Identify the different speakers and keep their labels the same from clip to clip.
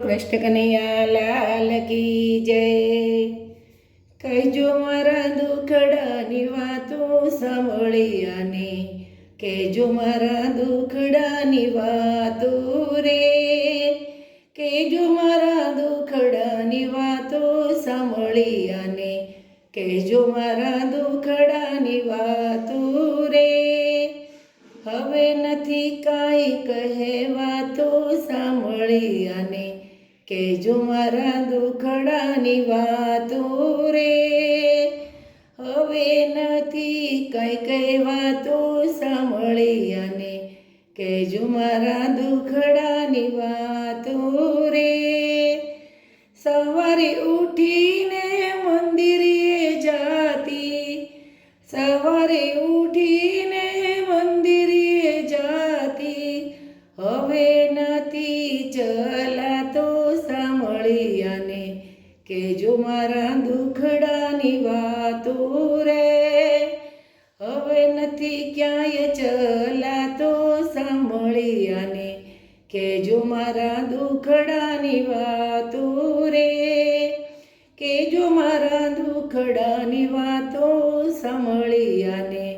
Speaker 1: કૃષ્ણ કનૈયા લાલ કી જય। કહેજો મારા દુખડાની વાતો સાંભળી અને કહેજો મારા દુખડાની વાતો રે। કહેજો મારા દુખડાની વાતો સાંભળી અને કહેજો મારા દુખડાની વાતો રે। હવે નથી કાંઈ કહેવાતો સાંભળી અને કહેજો મારા દુખડાની વાતો રે। હવે નથી કાંઈ કહેવાતો સાંભળી અને કહેજો મારા દુખડાની વાતો રે। સવારે ઉઠીને મંદિરે જાતી, સવારે ઉઠીને મંદિરે જાતી, હવે નથી ચલાતો સાંભળી અને કહેજો મારા દુખડાની વાતો રે। હવે નથી ક્યાંય ચલાતો સાંભળી અને કહેજો મારા દુખડાની વાતો રે। કહેજો મારા દુખડાની વાતો સાંભળી અને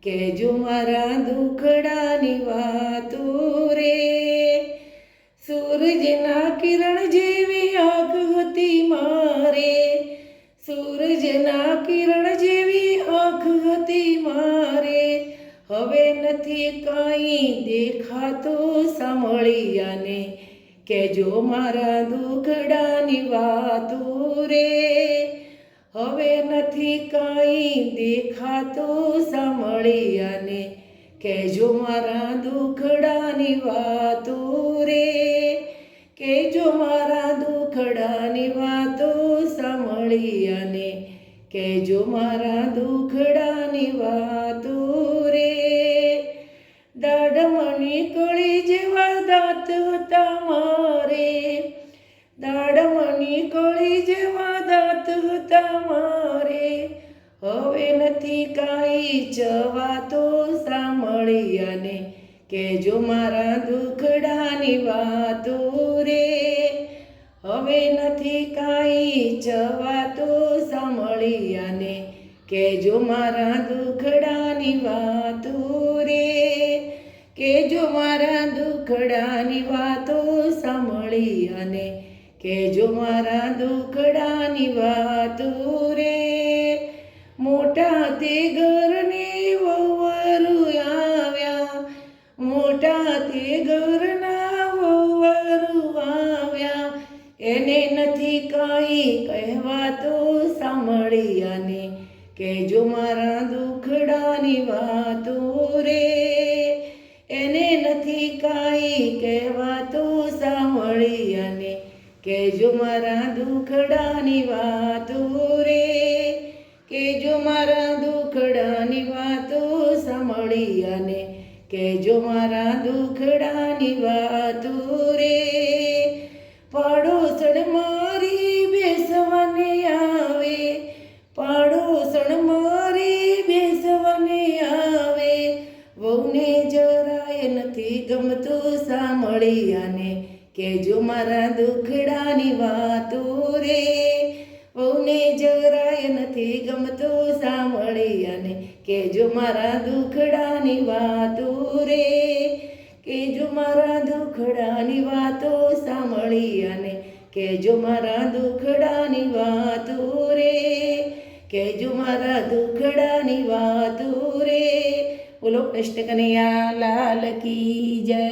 Speaker 1: કહેજો મારા દુખડાની વાતો રે। સૂરજના કિરણ જેવી આંખ હતી મારે, સૂરજના કિરણ જેવી આંખ હતી મારે, હવે નથી કાંઈ દેખાતો સાંભળી અને કહેજો મારા દુખડાની વાતો રે। હવે નથી કાંઈ દેખાતો સાંભળી અને કહેજો મારા દુખડાની વાતો રે। કહેજો મારા દુખડાની વાતો સાંભળી અને કહેજો મારા દુખડાની વાતો રે। દાડમની કળી જેવા દાંત હતા મારે, દાડમની કળી જેવા દાંત હતા મારે, હવે નથી કાંઈ ચવાતો સાંભળી અને કહેજો મારા દુખડાની વાતો રે। હવે નથી કાંઈ ચવાતો સાંભળી અને કહેજો મારા દુખડાની વાતો રે। કહેજો મારા દુખડાની વાતો સાંભળી અને કહેજો મારા દુખડાની વાતો રે। મોટા તે ઘરની વહુવરુ આવ્યા, મોટા તે ઘરના વહુવરુ આવ્યા, એને નથી કાંઈ કહેવાતો સાંભળી અને કહેજો મારા દુખડાની વાતો રે। એને નથી કાંઈ કહેવાતો સાંભળી અને કહેજો મારા દુખડાની વાતો રે। કહેજો મારા દુખડાની વાતો સાંભળી અને કહેજો મારા દુખડાની વાતો રે। પાડોશણ મારી બેસવાને આવે, પાડોશણ મારી બેસવાને આવે, વહુને જરાય નથી ગમતું સાંભળી અને કહેજો મારા દુખડાની વાતો રે। વહુને જરાય નથી ગમતું સાંભળી અને કહેજો મારા દુખડાની વાતો રે। કહેજો મારા દુખડાની વાતો સાંભળી અને કહેજો મારા દુખડાની વાતો રે। કહેજો મારા દુખડાની વાતો રે। બોલો કૃષ્ણ કનૈયા લાલ કી જય।